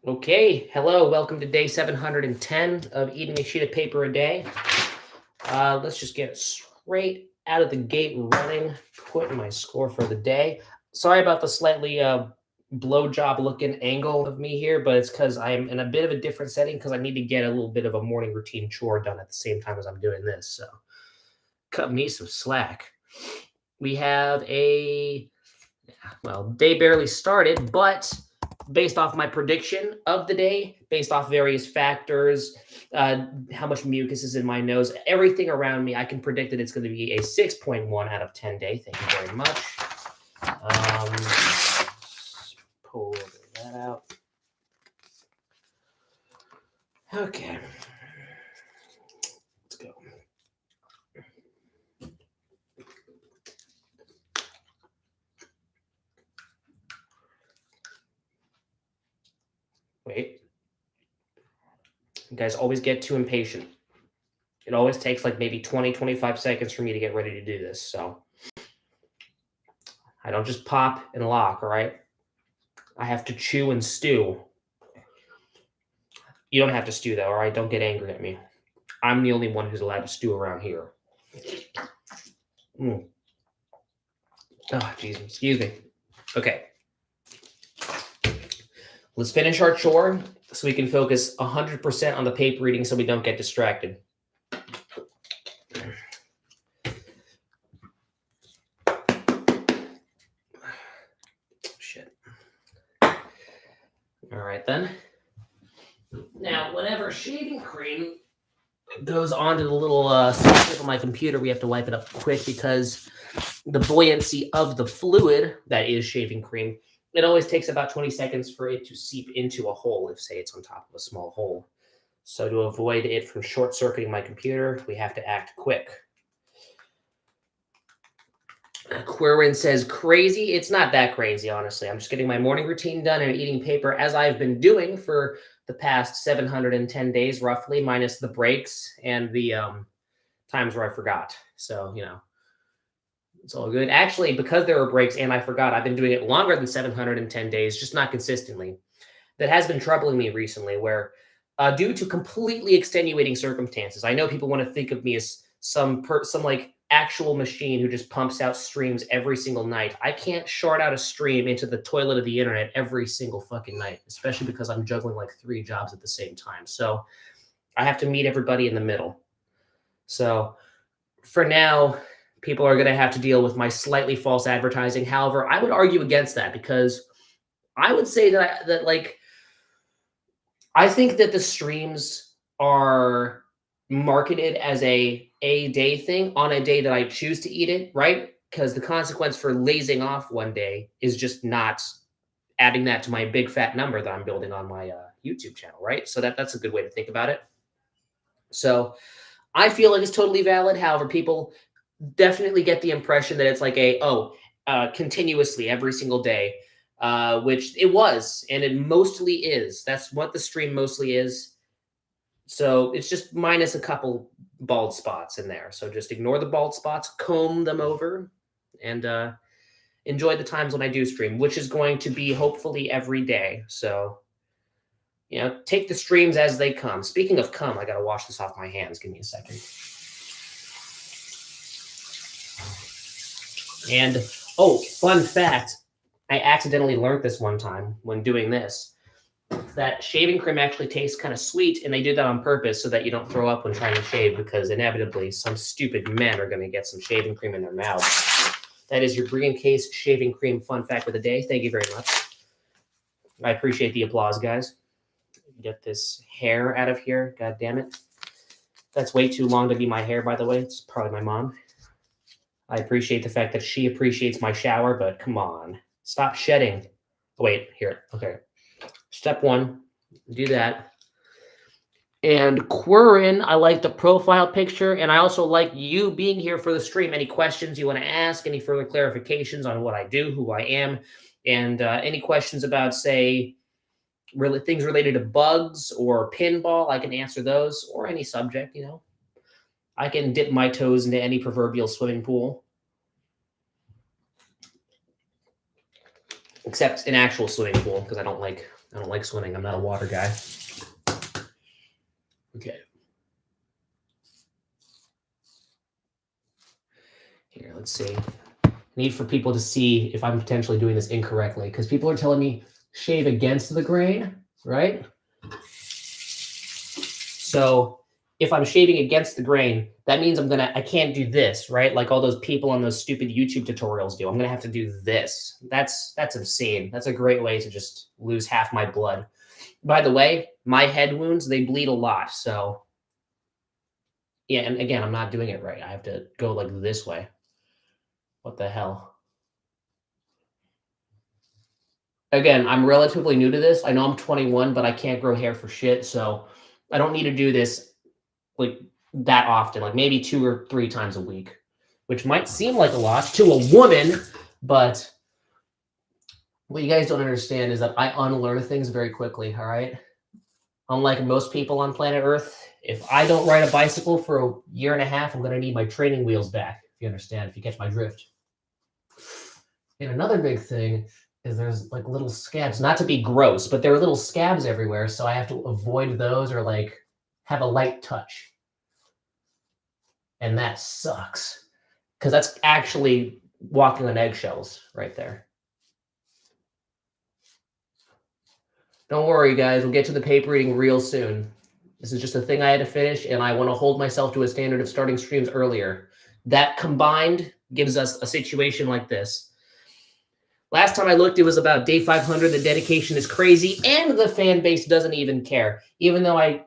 Okay, hello, welcome to day 710 of eating a sheet of paper a day. Let's just get straight out of the gate running, putting my score for the day. Sorry about the slightly blowjob looking angle of me here, but it's because I'm in a bit of a different setting because I need to get a little bit of a morning routine chore done at the same time as I'm doing this. So cut me some slack. We have day barely started, but based off my prediction of the day, based off various factors, how much mucus is in my nose, everything around me, I can predict that it's going to be a 6.1 out of 10 day. Thank you very much. Pull that out. Okay. Let's go. Wait. You guys always get too impatient. It always takes like maybe 20, 25 seconds for me to get ready to do this. So I don't just pop and lock, all right? I have to chew and stew. You don't have to stew though, all right? Don't get angry at me. I'm the only one who's allowed to stew around here. Oh, jeez, excuse me. Okay. Let's finish our chore so we can focus 100% on the paper reading so we don't get distracted. Shit. All right, then. Now, whenever shaving cream goes onto the little tip of my computer, we have to wipe it up quick because the buoyancy of the fluid that is shaving cream, it always takes about 20 seconds for it to seep into a hole if, say, it's on top of a small hole. So to avoid it from short-circuiting my computer, we have to act quick. Quirwin says, crazy? It's not that crazy, honestly. I'm just getting my morning routine done and eating paper as I've been doing for the past 710 days, roughly, minus the breaks and the times where I forgot. So, it's all good. Actually, because there were breaks and I forgot, I've been doing it longer than 710 days, just not consistently. That has been troubling me recently, where due to completely extenuating circumstances, I know people want to think of me as some like actual machine who just pumps out streams every single night. I can't short out a stream into the toilet of the internet every single fucking night, especially because I'm juggling like 3 jobs at the same time. So I have to meet everybody in the middle. So for now, people are going to have to deal with my slightly false advertising. However, I would argue against that because I would say that I think that the streams are marketed as a day thing on a day that I choose to eat it, right? Because the consequence for lazing off one day is just not adding that to my big fat number that I'm building on my YouTube channel, right? So that's a good way to think about it. So I feel like it's totally valid. However, people definitely get the impression that it's like continuously every single day, which it was, and it mostly is. That's what the stream mostly is. So it's just minus a couple bald spots in there. So just ignore the bald spots, comb them over, and enjoy the times when I do stream, which is going to be hopefully every day. So, take the streams as they come. Speaking of cum, I got to wash this off my hands. Give me a second. And, fun fact, I accidentally learned this one time when doing this, that shaving cream actually tastes kind of sweet, and they do that on purpose so that you don't throw up when trying to shave, because inevitably some stupid men are going to get some shaving cream in their mouth. That is your Brigham Case shaving cream fun fact of the day. Thank you very much. I appreciate the applause, guys. Get this hair out of here. God damn it. That's way too long to be my hair, by the way. It's probably my mom. I appreciate the fact that she appreciates my shower, but come on. Stop shedding. Oh, wait, here. Okay. Step 1, do that. And Quirrin, I like the profile picture, and I also like you being here for the stream. Any questions you want to ask, any further clarifications on what I do, who I am, and any questions about, say, things related to bugs or pinball, I can answer those, or any subject, I can dip my toes into any proverbial swimming pool. except an actual swimming pool because I don't like swimming. I'm not a water guy. Okay. Here, let's see. Need for people to see if I'm potentially doing this incorrectly because people are telling me shave against the grain, right? So if I'm shaving against the grain, that means I can't do this, right? Like all those people on those stupid YouTube tutorials do. I'm gonna have to do this. That's insane. That's a great way to just lose half my blood. By the way, my head wounds, they bleed a lot. So yeah, and again, I'm not doing it right. I have to go like this way. What the hell? Again, I'm relatively new to this. I know I'm 21, but I can't grow hair for shit. So I don't need to do this like that often, like maybe 2 or 3 times a week, which might seem like a lot to a woman, but what you guys don't understand is that I unlearn things very quickly, all right? Unlike most people on planet Earth, if I don't ride a bicycle for a year and a half, I'm going to need my training wheels back, if you understand, if you catch my drift. And another big thing is there's like little scabs, not to be gross, but there are little scabs everywhere, so I have to avoid those or like have a light touch. And that sucks because that's actually walking on eggshells right there. Don't worry, guys. We'll get to the paper reading real soon. This is just a thing I had to finish, and I want to hold myself to a standard of starting streams earlier. That combined gives us a situation like this. Last time I looked, it was about day 500. The dedication is crazy, and the fan base doesn't even care. Even though I,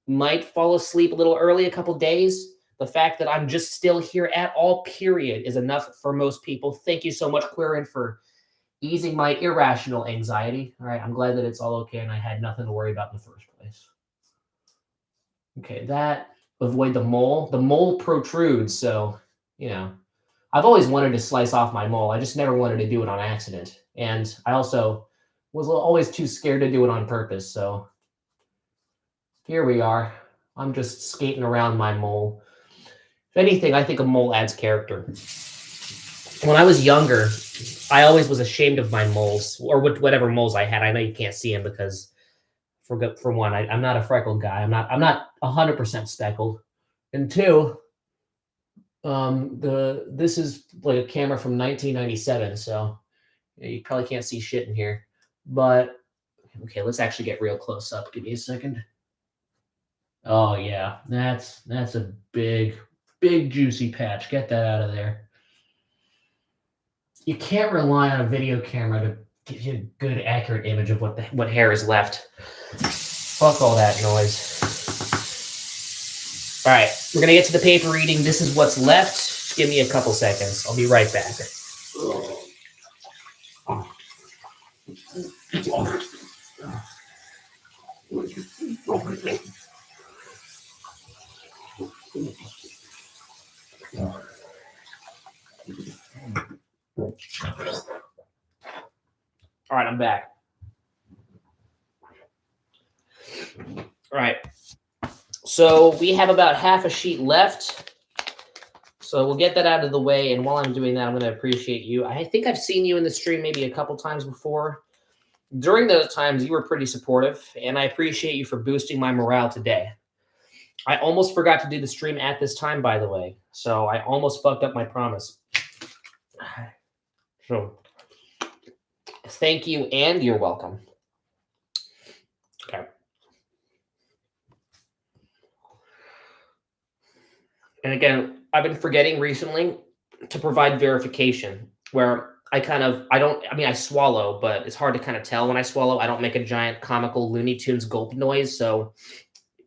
might fall asleep a little early a couple days, the fact that I'm just still here at all, period, is enough for most people. Thank you so much, Quirin, for easing my irrational anxiety. All right, I'm glad that it's all okay and I had nothing to worry about in the first place. Okay, avoid the mole. The mole protrudes, so, I've always wanted to slice off my mole. I just never wanted to do it on accident. And I also was always too scared to do it on purpose, so here we are. I'm just skating around my mole. If anything, I think a mole adds character. When I was younger, I always was ashamed of my moles, or whatever moles I had. I know you can't see them because, for one, I'm not a freckled guy. I'm not 100% speckled. And 2, this is like a camera from 1997, so you probably can't see shit in here. But okay, let's actually get real close up. Give me a second. Oh yeah, that's a big juicy patch. Get that out of there. You can't rely on a video camera to give you a good, accurate image of what hair is left. Fuck all that noise. All right, we're gonna get to the paper reading. This is what's left. Just give me a couple seconds. I'll be right back. All right, I'm back. All right. So we have about half a sheet left. So we'll get that out of the way. And while I'm doing that, I'm going to appreciate you. I think I've seen you in the stream maybe a couple times before. During those times, you were pretty supportive, and I appreciate you for boosting my morale today. I almost forgot to do the stream at this time, by the way. So I almost fucked up my promise. So thank you, and you're welcome. Okay. And again, I've been forgetting recently to provide verification where I swallow, but it's hard to kind of tell when I swallow. I don't make a giant comical Looney Tunes gulp noise. So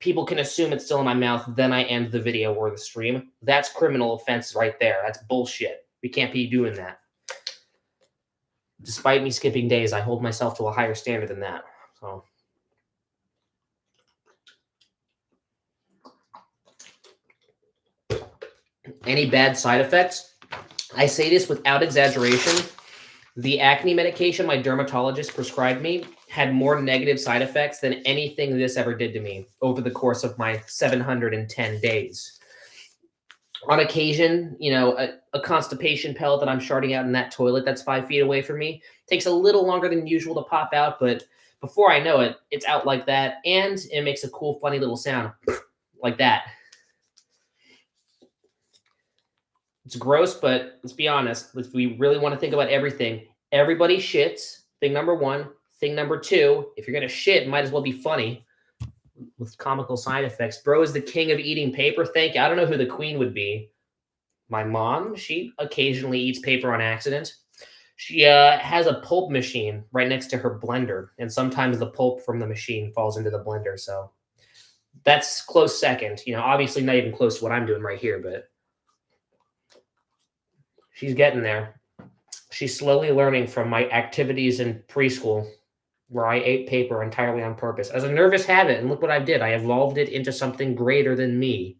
people can assume it's still in my mouth. Then I end the video or the stream. That's criminal offense right there. That's bullshit. We can't be doing that. Despite me skipping days, I hold myself to a higher standard than that. So. Any bad side effects? I say this without exaggeration. The acne medication my dermatologist prescribed me had more negative side effects than anything this ever did to me over the course of my 710 days. On occasion, a constipation pellet that I'm sharding out in that toilet that's 5 feet away from me takes a little longer than usual to pop out, but before I know it, it's out like that, and it makes a cool, funny little sound like that. It's gross, but let's be honest. If we really want to think about everything, everybody shits. Thing number one. Thing number two, if you're going to shit, it might as well be funny with comical side effects. Bro is the king of eating paper. Thank you. I don't know who the queen would be. My mom, she occasionally eats paper on accident. She has a pulp machine right next to her blender, and sometimes the pulp from the machine falls into the blender. So that's close second. Obviously not even close to what I'm doing right here, but she's getting there. She's slowly learning from my activities in preschool, where I ate paper entirely on purpose as a nervous habit. And look what I did. I evolved it into something greater than me.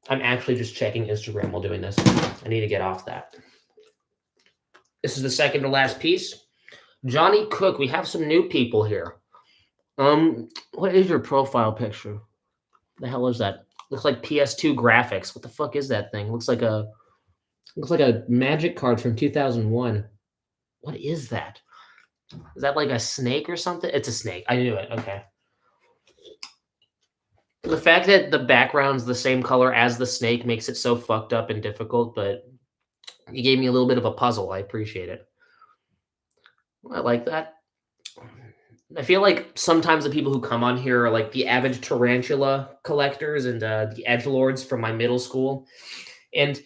I'm actually just checking Instagram while doing this. I need to get off that. This is the second to last piece. Johnny Cook, we have some new people here. What is your profile picture? The hell is that? Looks like PS2 graphics. What the fuck is that thing? Looks like a magic card from 2001. What is that? Is that like a snake or something? It's a snake. I knew it. Okay. The fact that the background's the same color as the snake makes it so fucked up and difficult, but you gave me a little bit of a puzzle. I appreciate it. I like that. I feel like sometimes the people who come on here are like the avid tarantula collectors and the edgelords from my middle school. And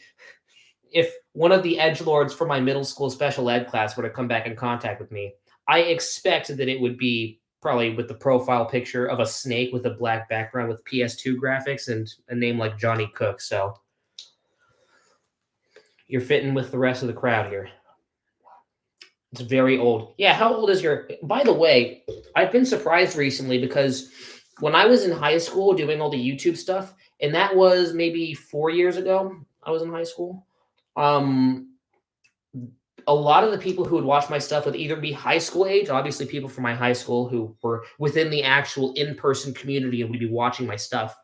if one of the edgelords from my middle school special ed class were to come back in contact with me, I expect that it would be probably with the profile picture of a snake with a black background with PS2 graphics and a name like Johnny Cook. So you're fitting with the rest of the crowd here. It's very old. Yeah, how old is your... By the way, I've been surprised recently because when I was in high school doing all the YouTube stuff, and that was maybe 4 years ago, I was in high school. A lot of the people who would watch my stuff would either be high school age, obviously people from my high school who were within the actual in-person community and would be watching my stuff,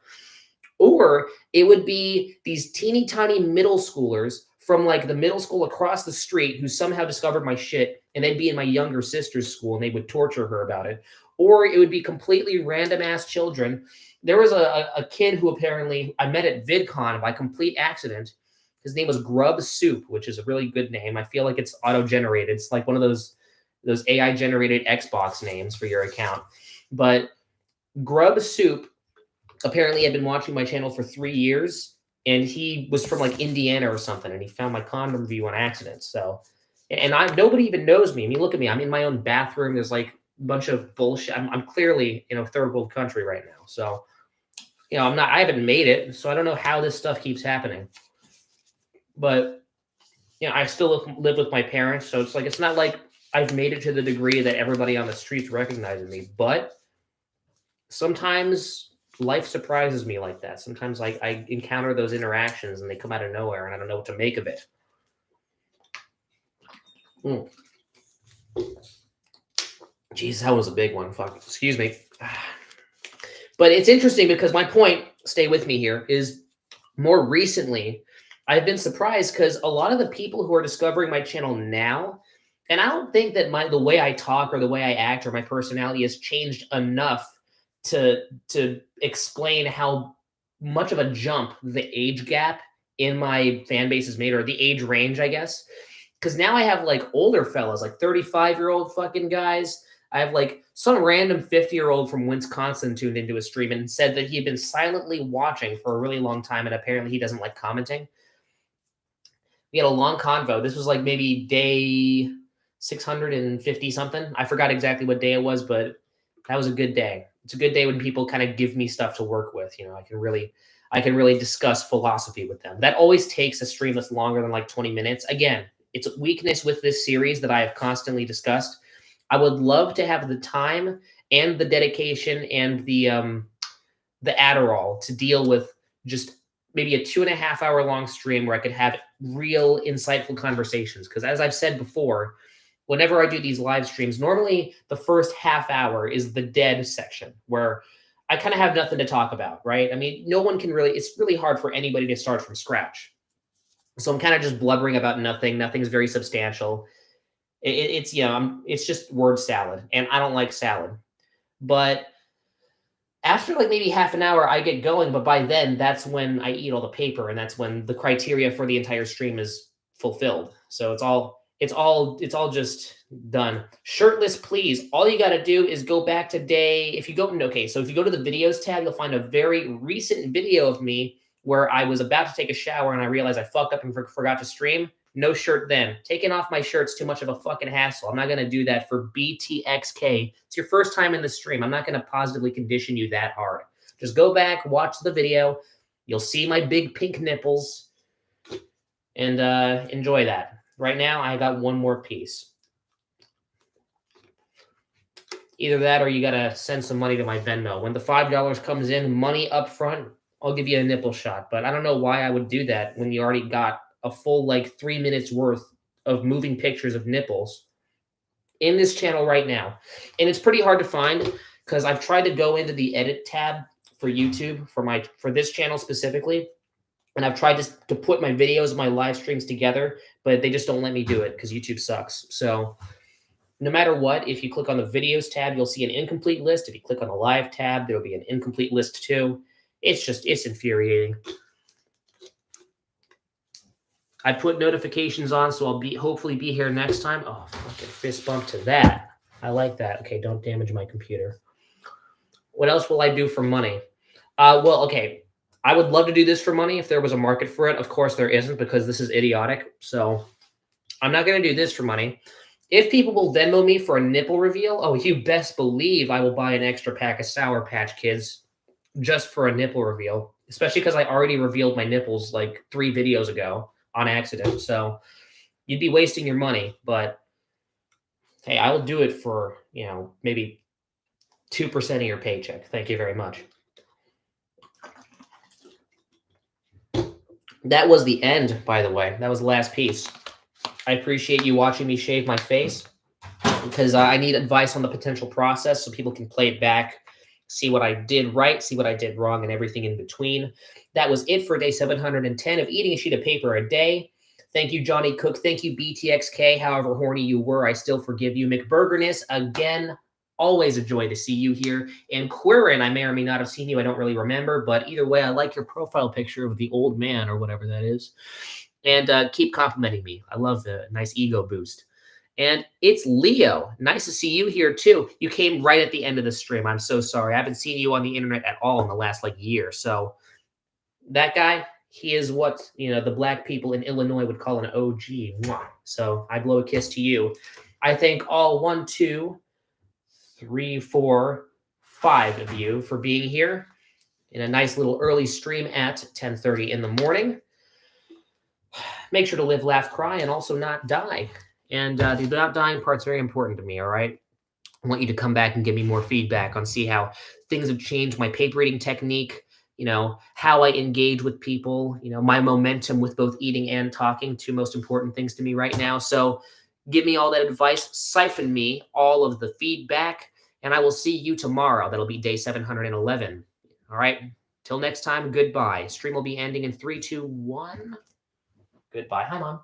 or it would be these teeny tiny middle schoolers from like the middle school across the street who somehow discovered my shit, and they'd be in my younger sister's school and they would torture her about it. Or it would be completely random ass children. There was a kid who apparently I met at VidCon by complete accident. His name was Grub Soup, which is a really good name. I feel like it's auto-generated. It's like one of those AI-generated Xbox names for your account. But Grub Soup apparently had been watching my channel for 3 years, and he was from like Indiana or something, and he found my condom review on accident. So, and nobody even knows me. I mean, look at me. I'm in my own bathroom. There's like a bunch of bullshit. I'm clearly in a third world country right now. So, I haven't made it. So I don't know how this stuff keeps happening. But, I still live with my parents. So it's like, it's not like I've made it to the degree that everybody on the streets recognizes me. But sometimes life surprises me like that. Sometimes I encounter those interactions and they come out of nowhere and I don't know what to make of it. Jeez, that was a big one. Fuck, excuse me. But it's interesting because my point, stay with me here, is more recently, I've been surprised because a lot of the people who are discovering my channel now, and I don't think that the way I talk or the way I act or my personality has changed enough to explain how much of a jump the age gap in my fan base has made, or the age range, I guess. Because now I have like older fellas, like 35-year-old fucking guys. I have like some random 50-year-old from Wisconsin tuned into a stream and said that he had been silently watching for a really long time, and apparently he doesn't like commenting. We had a long convo. This was like maybe day 650 something. I forgot exactly what day it was, but that was a good day. It's a good day when people kind of give me stuff to work with. I can really discuss philosophy with them. That always takes a stream that's longer than like 20 minutes. Again, it's a weakness with this series that I have constantly discussed. I would love to have the time and the dedication and the Adderall to deal with just maybe a 2.5 hour long stream where I could have real insightful conversations. Because as I've said before, whenever I do these live streams, normally the first half hour is the dead section where I kind of have nothing to talk about, right? I mean, no one can really, it's really hard for anybody to start from scratch. So I'm kind of just blubbering about nothing. Nothing's very substantial. It's, it's just word salad, and I don't like salad. But after like maybe half an hour, I get going. But by then, that's when I eat all the paper, and that's when the criteria for the entire stream is fulfilled. So it's all just done. Shirtless, please. All you got to do is go back to day. If you go, okay, so if you go to the videos tab, you'll find a very recent video of me where I was about to take a shower and I realized I fucked up and forgot to stream. No shirt then. Taking off my shirt's too much of a fucking hassle. I'm not going to do that for BTXK. It's your first time in the stream. I'm not going to positively condition you that hard. Just go back, watch the video. You'll see my big pink nipples and enjoy that. Right now, I got one more piece. Either that or you got to send some money to my Venmo. When the $5 comes in, money up front, I'll give you a nipple shot. But I don't know why I would do that when you already got a full like 3 minutes worth of moving pictures of nipples in this channel right now. And it's pretty hard to find because I've tried to go into the edit tab for YouTube for this channel specifically. And I've tried to put my videos, my live streams together, but they just don't let me do it because YouTube sucks. So no matter what, if you click on the videos tab, you'll see an incomplete list. If you click on the live tab, there'll be an incomplete list too. It's infuriating. I put notifications on, so I'll hopefully be here next time. Oh, fucking fist bump to that. I like that. Okay, don't damage my computer. What else will I do for money? Well, okay. I would love to do this for money if there was a market for it. Of course, there isn't because this is idiotic. So I'm not going to do this for money. If people will Venmo me for a nipple reveal, oh, you best believe I will buy an extra pack of Sour Patch Kids just for a nipple reveal, especially because I already revealed my nipples like 3 videos ago on accident. So you'd be wasting your money, but hey, I will do it for, maybe 2% of your paycheck. Thank you very much. That was the end, by the way. That was the last piece. I appreciate you watching me shave my face because I need advice on the potential process so people can play it back, see what I did right, see what I did wrong, and everything in between. That was it for day 710 of eating a sheet of paper a day. Thank you, Johnny Cook. Thank you, BTXK. However horny you were, I still forgive you. McBurgerness, again, always a joy to see you here. And Quirin, I may or may not have seen you. I don't really remember. But either way, I like your profile picture of the old man or whatever that is. And keep complimenting me. I love the nice ego boost. And it's Leo. Nice to see you here, too. You came right at the end of the stream. I'm so sorry. I haven't seen you on the internet at all in the last, year. So that guy, he is what, the black people in Illinois would call an OG. Mwah. So I blow a kiss to you. I thank all 1, 2, 3, 4, 5 of you for being here in a nice little early stream at 10:30 in the morning. Make sure to live, laugh, cry, and also not die. And the not dying part's very important to me, all right? I want you to come back and give me more feedback on see how things have changed my paper reading technique, how I engage with people, my momentum with both eating and talking, 2 most important things to me right now. So give me all that advice, siphon me all of the feedback, and I will see you tomorrow. That'll be day 711. All right? Till next time, goodbye. Stream will be ending in 3, 2, 1. Goodbye. Hi, Mom.